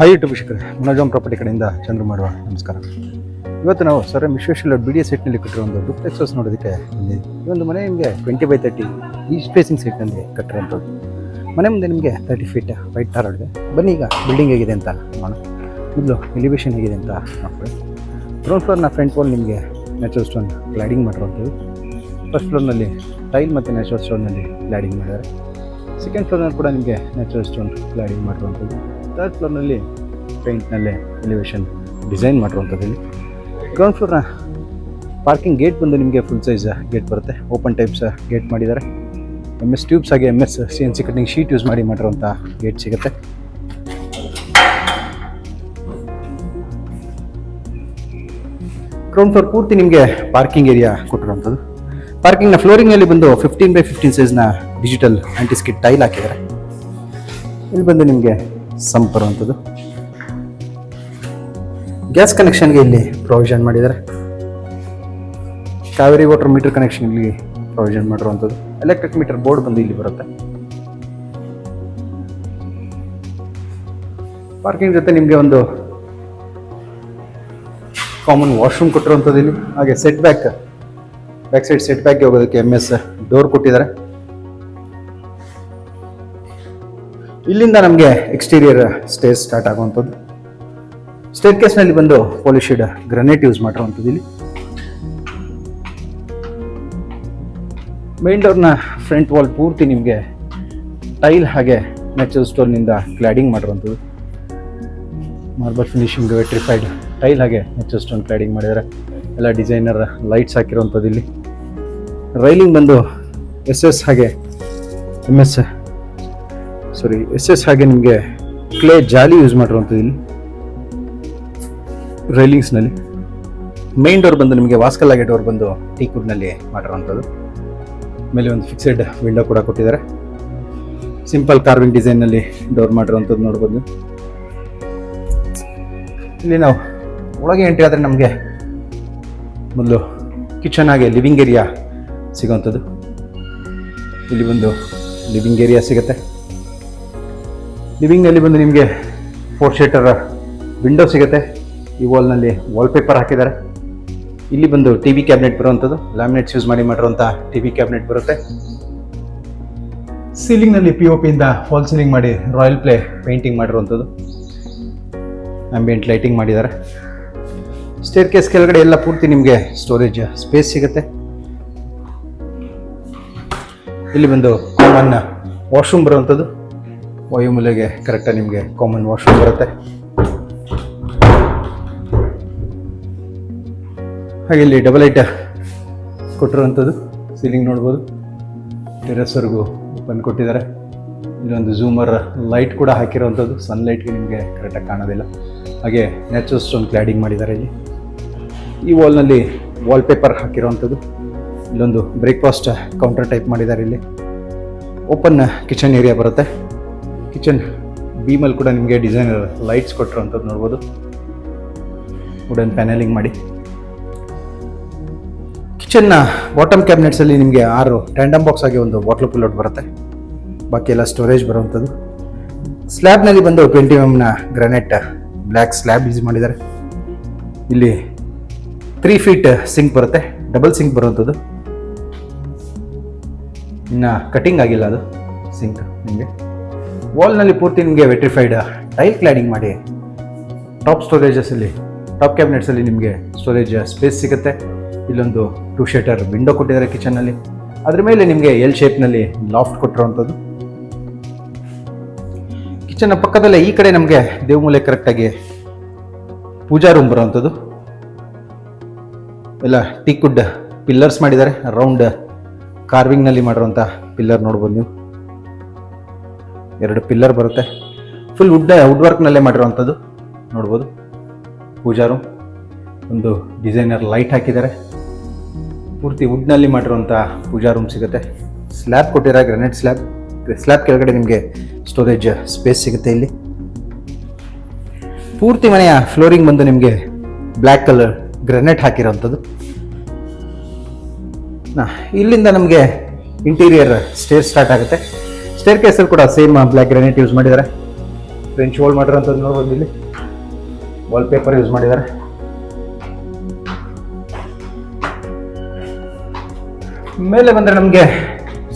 Hi YouTube ವೀಕ್ಷಕರೇ, ಮನೋಜಮ್ property ಕಡೆಯಿಂದ ಚಂದ್ರ ಮಾಡುವ ನಮಸ್ಕಾರ. ಇವತ್ತು ನಾವು ಸರ್ ವಿಶ್ವೇಶ್ವರ BDS ಸೈಟ್ನಲ್ಲಿ ಕಟ್ಟಿರೋ ಒಂದು ಡುಪ್ಲೆಕ್ಸ್ ಹೌಸ್ ನೋಡೋದಕ್ಕೆ ಬಂದಿದ್ದೀವಿ. ಈ ಒಂದು ಮನೆ ನಿಮಗೆ 20x30 ಈಸ್ಟ್ ಫೇಸಿಂಗ್ ಸೈಟ್ನಲ್ಲಿ ಕಟ್ಟಿರೋಂಥದ್ದು. ಮನೆ ಮುಂದೆ ನಿಮಗೆ 30 ಫೀಟ್ ವೈಟ್ ಟಾರ್ ಇದೆ. ಬನ್ನಿ ಈಗ ಬಿಲ್ಡಿಂಗ್ ಹೇಗಿದೆ ಅಂತ ನೋಡೋಣ. ಮೊದಲು ಎಲಿವೇಷನ್ ಹೇಗಿದೆ ಅಂತ ನೋಡ್ಕೊಳ್ಳಿ. ಗ್ರೌಂಡ್ ಫ್ಲೋರ್ನ ಫ್ರಂಟ್ ವಾಲ್ ನಿಮಗೆ ನ್ಯಾಚುರಲ್ ಸ್ಟೋನ್ ಕ್ಲಾಡಿಂಗ್ ಮಾಡಿರುವಂಥದ್ದು. ಫಸ್ಟ್ ಫ್ಲೋರ್ನಲ್ಲಿ ಟೈಲ್ ಮತ್ತು ನ್ಯಾಚುರಲ್ ಸ್ಟೋನ್ನಲ್ಲಿ ಕ್ಲಾಡಿಂಗ್ ಮಾಡಿದ್ದಾರೆ. ಸೆಕೆಂಡ್ ಫ್ಲೋರ್ನಲ್ಲಿ ಕೂಡ ನಿಮಗೆ ನ್ಯಾಚುರಲ್ ಸ್ಟೋನ್ ಕ್ಲಾಡಿಂಗ್ ಮಾಡಿರುವಂಥದ್ದು. ಥರ್ಡ್ ಫ್ಲೋರ್ನಲ್ಲಿ ಪೇಂಟ್ನಲ್ಲೇ ಎಲಿವೇಷನ್ ಡಿಸೈನ್ ಮಾಡಿರುವಂಥದ್ದು. ಇಲ್ಲಿ ಗ್ರೌಂಡ್ ಫ್ಲೋರ್ನ ಪಾರ್ಕಿಂಗ್ ಗೇಟ್ ಬಂದು ನಿಮಗೆ ಫುಲ್ ಸೈಜ್ ಗೇಟ್ ಬರುತ್ತೆ. ಓಪನ್ ಟೈಪ್ಸ್ ಗೇಟ್ ಮಾಡಿದ್ದಾರೆ. MS ಟ್ಯೂಬ್ಸ್ ಹಾಗೆ MS CNC cutting sheet use ಮಾಡಿ ಮಾಡಿರುವಂಥ ಗೇಟ್ ಸಿಗುತ್ತೆ. ಗ್ರೌಂಡ್ ಫ್ಲೋರ್ ಪೂರ್ತಿ ನಿಮಗೆ ಪಾರ್ಕಿಂಗ್ ಏರಿಯಾ ಕೊಟ್ಟಿರುವಂಥದ್ದು. ಪಾರ್ಕಿಂಗ್ನ ಫ್ಲೋರಿಂಗ್ನಲ್ಲಿ ಬಂದು 15x15 ಸೈಜ್ನ ಡಿಜಿಟಲ್ ಆಂಟಿಸ್ಕಿಡ್ ಟೈಲ್ ಹಾಕಿದ್ದಾರೆ. ಇಲ್ಲಿ ಬಂದು ನಿಮಗೆ ಸಂಪ್ ಬರುವಂಥದ್ದು. ಗ್ಯಾಸ್ ಕನೆಕ್ಷನ್ಗೆ ಇಲ್ಲಿ ಪ್ರೊವಿಷನ್ ಮಾಡಿದ್ದಾರೆ. ಕಾವೇರಿ ವಾಟರ್ ಮೀಟರ್ ಕನೆಕ್ಷನ್ ಇಲ್ಲಿ ಪ್ರೊವಿಷನ್ ಮಾಡಿರುವಂಥದ್ದು. ಎಲೆಕ್ಟ್ರಿಕ್ ಮೀಟರ್ ಬೋರ್ಡ್ ಬಂದು ಇಲ್ಲಿ ಬರುತ್ತೆ. ಪಾರ್ಕಿಂಗ್ ಜೊತೆ ನಿಮಗೆ ಒಂದು ಕಾಮನ್ ವಾಶ್ರೂಮ್ ಕೊಟ್ಟಿರುವಂಥದ್ದು ಇಲ್ಲಿ. ಹಾಗೆ ಬ್ಯಾಕ್ ಸೈಡ್ ಸೆಟ್ ಬ್ಯಾಕ್ಗೆ ಹೋಗೋದಕ್ಕೆ MS ಡೋರ್ ಕೊಟ್ಟಿದ್ದಾರೆ. ಇಲ್ಲಿಂದ ನಮಗೆ ಎಕ್ಸ್ಟೀರಿಯರ್ ಸ್ಟೇಜ್ ಸ್ಟಾರ್ಟ್ ಆಗುವಂಥದ್ದು. ಸ್ಟೇರ್ ಕೇಸ್ನಲ್ಲಿ ಬಂದು ಪಾಲಿಶ್ಡ್ ಗ್ರನೈಟ್ ಯೂಸ್ ಮಾಡಿರುವಂಥದ್ದು. ಇಲ್ಲಿ ಮೇನ್ ಡೋರ್ನ ಫ್ರಂಟ್ ವಾಲ್ ಪೂರ್ತಿ ನಿಮಗೆ ಟೈಲ್ ಹಾಗೆ ನ್ಯಾಚುರಲ್ ಸ್ಟೋನ್ನಿಂದ ಕ್ಲಾಡಿಂಗ್ ಮಾಡಿರುವಂಥದ್ದು. ಮಾರ್ಬಲ್ ಫಿನಿಶಿಂಗ್ ವೆಟ್ರಿಫೈಡ್ ಟೈಲ್ ಹಾಗೆ ನ್ಯಾಚುರಲ್ ಸ್ಟೋನ್ ಕ್ಲಾಡಿಂಗ್ ಮಾಡಿದ್ದಾರೆ. ಎಲ್ಲ ಡಿಸೈನರ್ ಲೈಟ್ಸ್ ಹಾಕಿರುವಂಥದ್ದು. ಇಲ್ಲಿ ರೈಲಿಂಗ್ ಬಂದು SS ಹಾಗೆ ನಿಮಗೆ ಕ್ಲೇ ಜಾಲಿ ಯೂಸ್ ಮಾಡಿರುವಂಥದ್ದು. ಇಲ್ಲಿ ರೈಲಿಂಗ್ಸ್ನಲ್ಲಿ ಮೈನ್ ಡೋರ್ ಬಂದು ನಿಮಗೆ ವಾಸ್ಕಲ್ಲಾಗೆ ಡೋರ್ ಬಂದು ಟೀಕ್ವುಡ್ನಲ್ಲಿ ಮಾಡಿರುವಂಥದ್ದು. ಮೇಲೆ ಒಂದು ಫಿಕ್ಸೆಡ್ ವಿಂಡೋ ಕೂಡ ಕೊಟ್ಟಿದ್ದಾರೆ. ಸಿಂಪಲ್ ಕಾರ್ವಿಂಗ್ ಡಿಸೈನ್ನಲ್ಲಿ ಡೋರ್ ಮಾಡಿರುವಂಥದ್ದು ನೋಡ್ಬೋದು. ಇಲ್ಲಿ ನಾವು ಒಳಗೆ ಎಂಟ್ರಿ ಆದರೆ ನಮಗೆ ಮೊದಲು ಕಿಚನ್ ಹಾಗೆ ಲಿವಿಂಗ್ ಏರಿಯಾ ಸಿಗೋವಂಥದ್ದು. ಇಲ್ಲಿ ಒಂದು ಲಿವಿಂಗ್ ಏರಿಯಾ ಸಿಗುತ್ತೆ. ಲಿವಿಂಗ್ನಲ್ಲಿ ಬಂದು ನಿಮಗೆ 4 ಶೇಟರ್ ವಿಂಡೋ ಸಿಗುತ್ತೆ. ಈ ವಾಲ್ನಲ್ಲಿ ವಾಲ್ಪೇಪರ್ ಹಾಕಿದ್ದಾರೆ. ಇಲ್ಲಿ ಬಂದು TV ಕ್ಯಾಬಿನೆಟ್ ಬರುವಂಥದ್ದು. ಲ್ಯಾಮಿನೇಟ್ಸ್ ಯೂಸ್ ಮಾಡಿರುವಂಥ TV ಕ್ಯಾಬಿನೆಟ್ ಬರುತ್ತೆ. ಸೀಲಿಂಗ್ನಲ್ಲಿ POP ಇಂದ ಫಾಲ್ ಸೀಲಿಂಗ್ ಮಾಡಿ ರಾಯಲ್ ಪ್ಲೇ ಪೇಂಟಿಂಗ್ ಮಾಡಿರುವಂಥದ್ದು. ಆಂಬಿಯೆಂಟ್ ಲೈಟಿಂಗ್ ಮಾಡಿದ್ದಾರೆ. ಸ್ಟೇರ್ ಕೇಸ್ ಕೆಳಗಡೆ ಎಲ್ಲ ಪೂರ್ತಿ ನಿಮಗೆ ಸ್ಟೋರೇಜ್ ಸ್ಪೇಸ್ ಸಿಗುತ್ತೆ. ಇಲ್ಲಿ ಬಂದು ಕಾಮನ್ ವಾಶ್ರೂಮ್ ಬರುವಂಥದ್ದು. ವಾಯುಮೂಲೆಗೆ ಕರೆಕ್ಟಾಗಿ ನಿಮಗೆ ಕಾಮನ್ ವಾಶ್ರೂಮ್ ಬರುತ್ತೆ. ಹಾಗೆ ಇಲ್ಲಿ ಡಬಲ್ ಲೈಟ್ ಕೊಟ್ಟಿರುವಂಥದ್ದು. ಸೀಲಿಂಗ್ ನೋಡ್ಬೋದು. ಟೆರೆಸ್ವರೆಗೂ ಓಪನ್ ಕೊಟ್ಟಿದ್ದಾರೆ. ಇಲ್ಲೊಂದು ಝೂಮರ್ ಲೈಟ್ ಕೂಡ ಹಾಕಿರುವಂಥದ್ದು. ಸನ್ಲೈಟ್ಗೆ ನಿಮಗೆ ಕರೆಕ್ಟಾಗಿ ಕಾಣೋದಿಲ್ಲ. ಹಾಗೆ ನ್ಯಾಚುರಲ್ ಸ್ಟೋನ್ ಕ್ಲಾಡಿಂಗ್ ಮಾಡಿದ್ದಾರೆ. ಇಲ್ಲಿ ಈ ವಾಲ್ನಲ್ಲಿ ವಾಲ್ಪೇಪರ್ ಹಾಕಿರುವಂಥದ್ದು. ಇಲ್ಲೊಂದು ಬ್ರೇಕ್ಫಾಸ್ಟ್ ಕೌಂಟರ್ ಟೈಪ್ ಮಾಡಿದ್ದಾರೆ. ಇಲ್ಲಿ ಓಪನ್ ಕಿಚನ್ ಏರಿಯಾ ಬರುತ್ತೆ. ಕಿಚನ್ ಬೀಮಲ್ಲಿ ಕೂಡ ನಿಮಗೆ ಡಿಸೈನರ್ ಲೈಟ್ಸ್ ಕೊಟ್ಟಿರುವಂಥದ್ದು ನೋಡ್ಬೋದು. ವುಡನ್ ಪ್ಯಾನಲಿಂಗ್ ಮಾಡಿ. ಕಿಚನ್ನ ಬಾಟಮ್ ಕ್ಯಾಬಿನೆಟ್ಸಲ್ಲಿ ನಿಮಗೆ 6 ಟ್ಯಾಂಡಮ್ ಬಾಕ್ಸ್ ಆಗಿ ಒಂದು ಬಾಟ್ಲ್ ಪುಲ್ಔಟ್ ಬರುತ್ತೆ. ಬಾಕಿ ಎಲ್ಲ ಸ್ಟೋರೇಜ್ ಬರುವಂಥದ್ದು. ಸ್ಲ್ಯಾಬ್ನಲ್ಲಿ ಬಂದು 20 mm granite black slab use ಮಾಡಿದ್ದಾರೆ. ಇಲ್ಲಿ 3 ಫೀಟ್ ಸಿಂಕ್ ಬರುತ್ತೆ. ಡಬಲ್ ಸಿಂಕ್ ಬರುವಂಥದ್ದು. ಇನ್ನು ಕಟಿಂಗ್ ಆಗಿಲ್ಲ ಅದು ಸಿಂಕ್. ನಿಮಗೆ ವಾಲ್ನಲ್ಲಿ ಪೂರ್ತಿ ನಿಮಗೆ ವೆಟ್ರಿಫೈಡ್ ಟೈಲ್ ಕ್ಲಾಡಿಂಗ್ ಮಾಡಿ ಟಾಪ್ ಕ್ಯಾಬಿನೆಟ್ಸಲ್ಲಿ ನಿಮಗೆ ಸ್ಟೋರೇಜ್ ಸ್ಪೇಸ್ ಸಿಗುತ್ತೆ. ಇಲ್ಲೊಂದು 2 ಶೇಟರ್ ವಿಂಡೋ ಕೊಟ್ಟಿದ್ದಾರೆ ಕಿಚನ್ನಲ್ಲಿ. ಅದ್ರ ಮೇಲೆ ನಿಮಗೆ L ಶೇಪ್ನಲ್ಲಿ ಲಾಫ್ಟ್ ಕೊಟ್ಟಿರುವಂಥದ್ದು. ಕಿಚನ್ನ ಪಕ್ಕದಲ್ಲೇ ಈ ಕಡೆ ನಮಗೆ ದೇವಮೂಲೆ ಕರೆಕ್ಟಾಗಿ ಪೂಜಾ ರೂಮ್ ಬರುವಂಥದ್ದು. ಎಲ್ಲ ಟೀಕ್ವುಡ್ ಪಿಲ್ಲರ್ಸ್ ಮಾಡಿದ್ದಾರೆ. ರೌಂಡ್ ಕಾರ್ವಿಂಗ್ನಲ್ಲಿ ಮಾಡಿರುವಂಥ ಪಿಲ್ಲರ್ ನೋಡ್ಬೋದು ನೀವು. 2 ಪಿಲ್ಲರ್ ಬರುತ್ತೆ. ಫುಲ್ ವುಡ್ ವರ್ಕ್ನಲ್ಲೇ ಮಾಡಿರುವಂಥದ್ದು ನೋಡ್ಬೋದು. ಪೂಜಾ ರೂಮ್ ಒಂದು ಡಿಸೈನರ್ ಲೈಟ್ ಹಾಕಿದ್ದಾರೆ. ಪೂರ್ತಿ ವುಡ್ನಲ್ಲಿ ಮಾಡಿರುವಂಥ ಪೂಜಾ ರೂಮ್ ಸಿಗುತ್ತೆ. ಸ್ಲ್ಯಾಬ್ ಕೊಟ್ಟಿದ್ದಾರೆ, ಗ್ರಾನೈಟ್ ಸ್ಲ್ಯಾಬ್ ಕೆಳಗಡೆ ನಿಮಗೆ ಸ್ಟೋರೇಜ್ ಸ್ಪೇಸ್ ಸಿಗುತ್ತೆ. ಇಲ್ಲಿ ಪೂರ್ತಿ ಮನೆಯ ಫ್ಲೋರಿಂಗ್ ಬಂದು ನಿಮಗೆ ಬ್ಲ್ಯಾಕ್ ಕಲರ್ ಗ್ರಾನೈಟ್ ಹಾಕಿರೋವಂಥದ್ದು. ಇಲ್ಲಿಂದ ನಮಗೆ ಇಂಟೀರಿಯರ್ ಸ್ಟೇರ್ ಸ್ಟಾರ್ಟ್ ಆಗುತ್ತೆ. ಸ್ಟೇರ್ ಕೇಸಲ್ಲಿ ಕೂಡ ಸೇಮ್ ಬ್ಲ್ಯಾಕ್ ಗ್ರಾನೈಟ್ ಯೂಸ್ ಮಾಡಿದ್ದಾರೆ. ಫ್ರೆಂಚ್ ವಾಲ್ ಮಾಡಿರೋಂಥದ್ದು ನೋಡ್ಬೋದು. ಇಲ್ಲಿ ವಾಲ್ ಪೇಪರ್ ಯೂಸ್ ಮಾಡಿದ್ದಾರೆ. ಮೇಲೆ ಬಂದರೆ ನಮಗೆ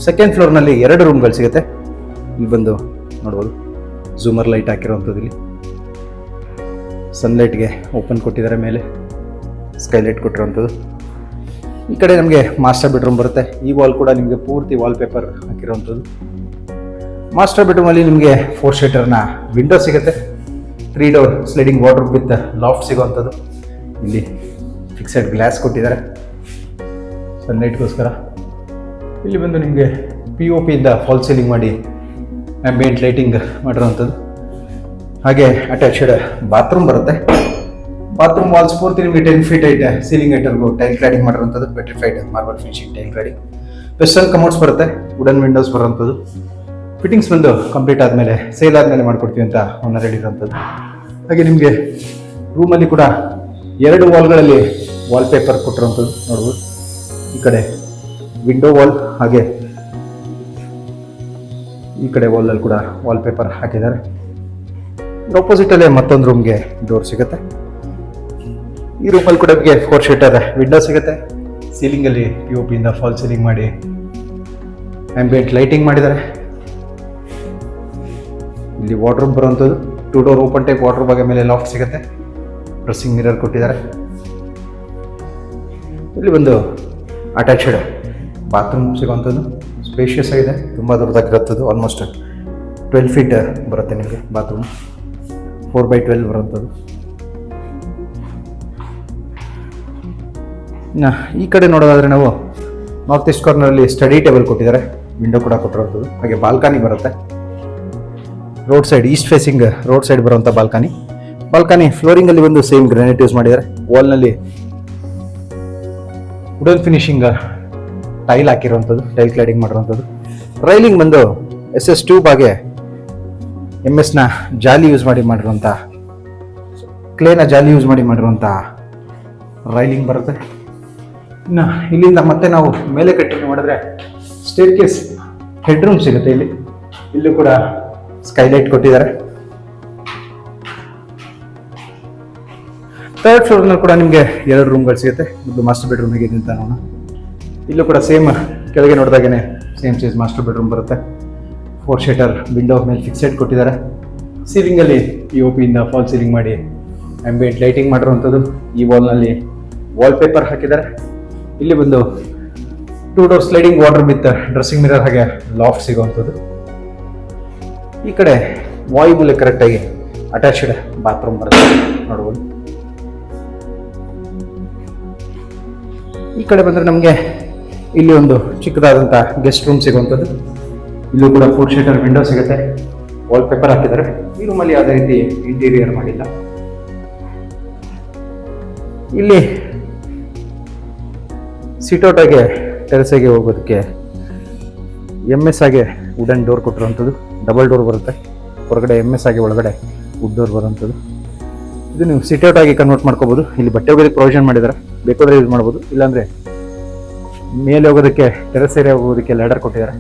ಸೆಕೆಂಡ್ ಫ್ಲೋರ್ನಲ್ಲಿ 2 ರೂಮ್ಗಳು ಸಿಗುತ್ತೆ. ಇಲ್ಲಿ ಬಂದು ನೋಡ್ಬೋದು ಝೂಮರ್ ಲೈಟ್ ಹಾಕಿರೋವಂಥದ್ದು. ಇಲ್ಲಿ ಸನ್ಲೈಟ್ಗೆ ಓಪನ್ ಕೊಟ್ಟಿದ್ದಾರೆ, ಮೇಲೆ ಸ್ಕೈಲೈಟ್ ಕೊಟ್ಟಿರೋವಂಥದ್ದು. ಈ ಕಡೆ ನಮಗೆ ಮಾಸ್ಟರ್ ಬೆಡ್ರೂಮ್ ಬರುತ್ತೆ. ಈ ವಾಲ್ ಕೂಡ ನಿಮಗೆ ಪೂರ್ತಿ ವಾಲ್ ಪೇಪರ್ ಹಾಕಿರೋವಂಥದ್ದು. ಮಾಸ್ಟರ್ ಬೆಡ್ರೂಮಲ್ಲಿ ನಿಮಗೆ 4 ಸೀಟರ್ನ ವಿಂಡೋ ಸಿಗುತ್ತೆ. 3 door sliding wardrobe with loft ಸಿಗೋವಂಥದ್ದು. ಇಲ್ಲಿ ಫಿಕ್ಸೆಡ್ ಗ್ಲಾಸ್ ಕೊಟ್ಟಿದ್ದಾರೆ ಸನ್ಲೈಟ್ಗೋಸ್ಕರ. ಇಲ್ಲಿ ಬಂದು ನಿಮಗೆ POP ಇಂದ ಫಾಲ್ ಸೀಲಿಂಗ್ ಮಾಡಿ ಆಂಬಿಯೆಂಟ್ ಲೈಟಿಂಗ್ ಮಾಡಿರೋವಂಥದ್ದು. ಹಾಗೆ ಅಟ್ಯಾಚ್ಡ್ ಬಾತ್ರೂಮ್ ಬರುತ್ತೆ. ಬಾತ್ರೂಮ್ ವಾಲ್ಸ್ ಪೂರ್ತಿ ನಿಮಗೆ 10 feet ಹೈಟ್ ಸೀಲಿಂಗ್ ಹೈಟರ್ಗೂ ಟೈಲ್ ಕ್ಲಾಡಿಂಗ್ ಮಾಡಿರೋಂಥದ್ದು. Petrified marble finishing tile cladding. Western commodes ಬರುತ್ತೆ, ವುಡನ್ ವಿಂಡೋಸ್ ಬರೋವಂಥದ್ದು. ಫಿಟ್ಟಿಂಗ್ಸ್ ಬಂದು ಕಂಪ್ಲೀಟ್ ಆದಮೇಲೆ ಸೇಲ್ ಆದಮೇಲೆ ಮಾಡ್ಕೊಡ್ತೀವಿ ಅಂತ ಓನರ್ ಹೇಳಿರೋಂಥದ್ದು. ಹಾಗೆ ನಿಮಗೆ ರೂಮಲ್ಲಿ ಕೂಡ 2 ವಾಲ್ಗಳಲ್ಲಿ ವಾಲ್ ಪೇಪರ್ ಕೊಟ್ಟಿರೋಂಥದ್ದು ನೋಡ್ಬೋದು. ಈ ಕಡೆ ವಿಂಡೋ ವಾಲ್, ಹಾಗೆ ಈ ಕಡೆ ವಾಲಲ್ಲಿ ಕೂಡ ವಾಲ್ ಪೇಪರ್ ಹಾಕಿದ್ದಾರೆ. ಆಪೋಸಿಟಲ್ಲೇ ಮತ್ತೊಂದು ರೂಮ್ಗೆ ಡೋರ್ ಸಿಗುತ್ತೆ. ಈ ರೂಮಲ್ಲಿ ಕೂಡ ನಿಮಗೆ 4 ಸೀಟರ್ ವಿಂಡೋ ಸಿಗುತ್ತೆ. ಸೀಲಿಂಗಲ್ಲಿ POP ಇಂದ ಫಾಲ್ ಸೀಲಿಂಗ್ ಮಾಡಿ ಆಂಬಿಯೆಂಟ್ ಲೈಟಿಂಗ್ ಮಾಡಿದ್ದಾರೆ. ಇಲ್ಲಿ ವಾರ್ಡ್ರೂಮ್ ಬರುವಂಥದ್ದು. 2 ಡೋರ್ ಓಪನ್ ಟೈಪ್ ವಾರ್ಡ್ರೂಮ್ ಆಗ ಮೇಲೆ ಲಾಫ್ಟ್ ಸಿಗುತ್ತೆ. ಡ್ರೆಸ್ಸಿಂಗ್ ಮಿರರ್ ಕೊಟ್ಟಿದ್ದಾರೆ. ಇಲ್ಲಿ ಒಂದು ಅಟ್ಯಾಚ್ಡ್ ಬಾತ್ರೂಮ್ ಸಿಗುವಂಥದ್ದು. ಸ್ಪೇಷಿಯಸ್ ಆಗಿದೆ, ತುಂಬ ದೊಡ್ಡದಾಗಿರುತ್ತದೆ. ಆಲ್ಮೋಸ್ಟ್ 12 feet ಬರುತ್ತೆ ನಿಮಗೆ ಬಾತ್ರೂಮ್. 4x12 ಬರುವಂಥದ್ದು. ಈ ಕಡೆ ನೋಡೋದಾದರೆ ನಾವು ನಾರ್ತ್ ಈಸ್ಟ್ ಕಾರ್ನರಲ್ಲಿ ಸ್ಟಡಿ ಟೇಬಲ್ ಕೊಟ್ಟಿದ್ದಾರೆ. ವಿಂಡೋ ಕೂಡ ಕೊಟ್ಟಿರೋಂಥದ್ದು. ಹಾಗೆ ಬಾಲ್ಕನಿ ಬರುತ್ತೆ. Road side, east facing road side ಬರುವಂಥ ಬಾಲ್ಕನಿ ಫ್ಲೋರಿಂಗಲ್ಲಿ ಒಂದು ಸೇಮ್ ಗ್ರಾನೈಟ್ ಯೂಸ್ ಮಾಡಿದ್ದಾರೆ. ವಾಲ್ನಲ್ಲಿ ವುಡನ್ ಫಿನಿಶಿಂಗ್ ಟೈಲ್ ಹಾಕಿರುವಂಥದ್ದು, ಟೈಲ್ ಕ್ಲಾಡಿಂಗ್ ಮಾಡಿರುವಂಥದ್ದು. ರೈಲಿಂಗ್ ಬಂದು SS ಟ್ಯೂಬ್ ಹಾಗೆ MS ಜಾಲಿ ಯೂಸ್ ಮಾಡಿರುವಂಥ, ಕ್ಲೇನ ಜಾಲಿ ಯೂಸ್ ಮಾಡಿರುವಂಥ ರೈಲಿಂಗ್ ಬರುತ್ತೆ. ಇನ್ನು ಇಲ್ಲಿಂದ ಮತ್ತೆ ನಾವು ಮೇಲೆ ಕಂಟಿನ್ಯೂ ಮಾಡಿದ್ರೆ ಸ್ಟೇರ್ ಕೇಸ್ ಹೆಡ್ರೂಮ್ ಸಿಗುತ್ತೆ. ಇಲ್ಲೂ ಕೂಡ ಸ್ಕೈಲೈಟ್ ಕೊಟ್ಟಿದ್ದಾರೆ. 3rd ಫ್ಲೋರ್ನಲ್ಲಿ ಕೂಡ ನಿಮಗೆ 2 ರೂಮ್ಗಳು ಸಿಗುತ್ತೆ. ಇದು ಮಾಸ್ಟರ್ ಬೆಡ್ರೂಮ್ ಹೇಗಿದೆ ಅಂತ ನೋಡೋಣ. ಇಲ್ಲೂ ಕೂಡ ಸೇಮ್ ಕೆಳಗೆ ನೋಡಿದಾಗೇ ಸೇಮ್ ಸೈಜ್ ಮಾಸ್ಟರ್ ಬೆಡ್ರೂಮ್ ಬರುತ್ತೆ. 4 ಸೀಟರ್ ವಿಂಡೋ ಮೇಲೆ ಫಿಕ್ಸೆಡ್ ಕೊಟ್ಟಿದ್ದಾರೆ. ಸೀಲಿಂಗಲ್ಲಿ POP ಇಂದ ಫಾಲ್ ಸೀಲಿಂಗ್ ಮಾಡಿ ಆಂಬಿಯೆಂಟ್ ಲೈಟಿಂಗ್ ಮಾಡಿರುವಂಥದ್ದು. ಈ ವಾಲ್ನಲ್ಲಿ ವಾಲ್ ಪೇಪರ್ ಹಾಕಿದ್ದಾರೆ. ಇಲ್ಲಿ ಬಂದು 2 door sliding wardrobe with dressing mirror ಹಾಗೆ ಲಾಫ್ಟ್ ಸಿಗುವಂಥದ್ದು. ಈ ಕಡೆ ವಾಯುಮೂಲೆ ಕರೆಕ್ಟಾಗಿ ಅಟ್ಯಾಚ್ಡ್ ಬಾತ್ರೂಮ್ ಬರುತ್ತೆ ನೋಡ್ಬೋದು. ಈ ಕಡೆ ಬಂದರೆ ನಮಗೆ ಇಲ್ಲಿ ಒಂದು ಚಿಕ್ಕದಾದಂಥ ಗೆಸ್ಟ್ ರೂಮ್ ಸಿಗುವಂಥದ್ದು. ಇಲ್ಲೂ ಕೂಡ 4 ಸೀಟರ್ ವಿಂಡೋ ಸಿಗುತ್ತೆ. ವಾಲ್ ಪೇಪರ್ ಹಾಕಿದ್ದಾರೆ. ಈ ರೂಮಲ್ಲಿ ಯಾವುದೇ ರೀತಿ ಇಂಟೀರಿಯರ್ ಮಾಡಿಲ್ಲ. ಇಲ್ಲಿ ಸಿಟ್ಔಟ್ ಆಗಿ ಟೆರೆಸ್ಗೆ ಹೋಗೋದಕ್ಕೆ MS ಆಗಿ ವುಡನ್ ಡೋರ್ ಕೊಟ್ಟಿರುವಂಥದ್ದು. ಡಬಲ್ ಡೋರ್ ಬರುತ್ತೆ. ಹೊರಗಡೆ MS ಆಗಿ ಒಳಗಡೆ ವುಡ್ ಡೋರ್ ಬರುವಂಥದ್ದು. ಇದು ನೀವು ಸಿಟ್ಔಟ್ ಆಗಿ ಕನ್ವರ್ಟ್ ಮಾಡ್ಕೋಬೋದು. ಇಲ್ಲಿ ಬಟ್ಟೆ ಒಗೆಯೋದಕ್ಕೆ ಪ್ರೊವಿಷನ್ ಮಾಡಿದ್ದಾರೆ, ಬೇಕಾದ್ರೆ ಯೂಸ್ ಮಾಡ್ಬೋದು. ಇಲ್ಲಾಂದರೆ ಮೇಲೆ ಹೋಗೋದಕ್ಕೆ, ಟೆರೆಸ್ ಏರಿಯಾ ಹೋಗೋದಕ್ಕೆ ಲ್ಯಾಡರ್ ಕೊಟ್ಟಿದ್ದಾರೆ.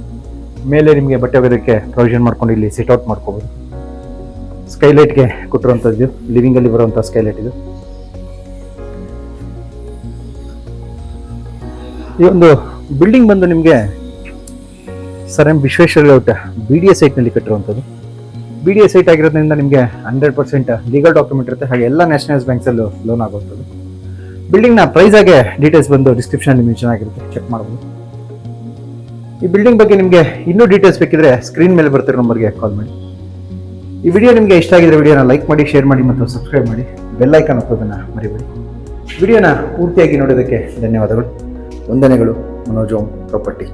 ಮೇಲೆ ನಿಮಗೆ ಬಟ್ಟೆ ಒಗೆಯೋದಕ್ಕೆ ಪ್ರೊವಿಷನ್ ಮಾಡ್ಕೊಂಡು ಇಲ್ಲಿ ಸಿಟ್ಔಟ್ ಮಾಡ್ಕೋಬೋದು. ಸ್ಕೈಲೈಟ್ಗೆ ಕೊಟ್ಟಿರುವಂಥದ್ದು, ಲಿವಿಂಗಲ್ಲಿ ಬರುವಂಥ ಸ್ಕೈಲೈಟ್ ಇದು. ಈ ಒಂದು ಬಿಲ್ಡಿಂಗ್ ಬಂದು ನಿಮಗೆ sir M Vishweshwara layout BDA ಸೈಟ್ನಲ್ಲಿ ಕಟ್ಟಿರುವಂಥದ್ದು. BDA ಸೈಟ್ ಆಗಿರೋದ್ರಿಂದ ನಿಮಗೆ 100% ಲೀಗಲ್ ಡಾಕ್ಯುಮೆಂಟ್ ಇರುತ್ತೆ. ಹಾಗೆ ಎಲ್ಲ ನ್ಯಾಷನಲೈಸ್ ಬ್ಯಾಂಕ್ಸಲ್ಲೂ ಲೋನ್ ಆಗುವಂಥದ್ದು. ಬಿಲ್ಡಿಂಗ್ನ ಪ್ರೈಸ್ ಆಗಿ ಡೀಟೇಲ್ಸ್ ಬಂದು ಡಿಸ್ಕ್ರಿಪ್ಷನಲ್ಲಿ ಮೆನ್ಷನ್ ಆಗಿರುತ್ತೆ, ಚೆಕ್ ಮಾಡ್ಬೋದು. ಈ ಬಿಲ್ಡಿಂಗ್ ಬಗ್ಗೆ ನಿಮಗೆ ಇನ್ನೂ ಡೀಟೇಲ್ಸ್ ಬೇಕಿದ್ರೆ ಸ್ಕ್ರೀನ್ ಮೇಲೆ ಬರ್ತಿರೋ ನಂಬರ್ಗೆ ಕಾಲ್ ಮಾಡಿ. ಈ ವಿಡಿಯೋ ನಿಮಗೆ ಇಷ್ಟ ಆಗಿದ್ರೆ ವಿಡಿಯೋನ ಲೈಕ್ ಮಾಡಿ, ಶೇರ್ ಮಾಡಿ ಮತ್ತು ಸಬ್ಸ್ಕ್ರೈಬ್ ಮಾಡಿ. ಬೆಲ್ ಐಕಾನ್ ಒತ್ತೋದನ್ನು ಮರಿಬೇಡಿ. ವಿಡಿಯೋನ ಪೂರ್ತಿಯಾಗಿ ನೋಡೋದಕ್ಕೆ ಧನ್ಯವಾದಗಳು. ವಂದನೆಗಳು. ಮನೋಜ್ ಓಂ ಪ್ರಾಪರ್ಟಿ.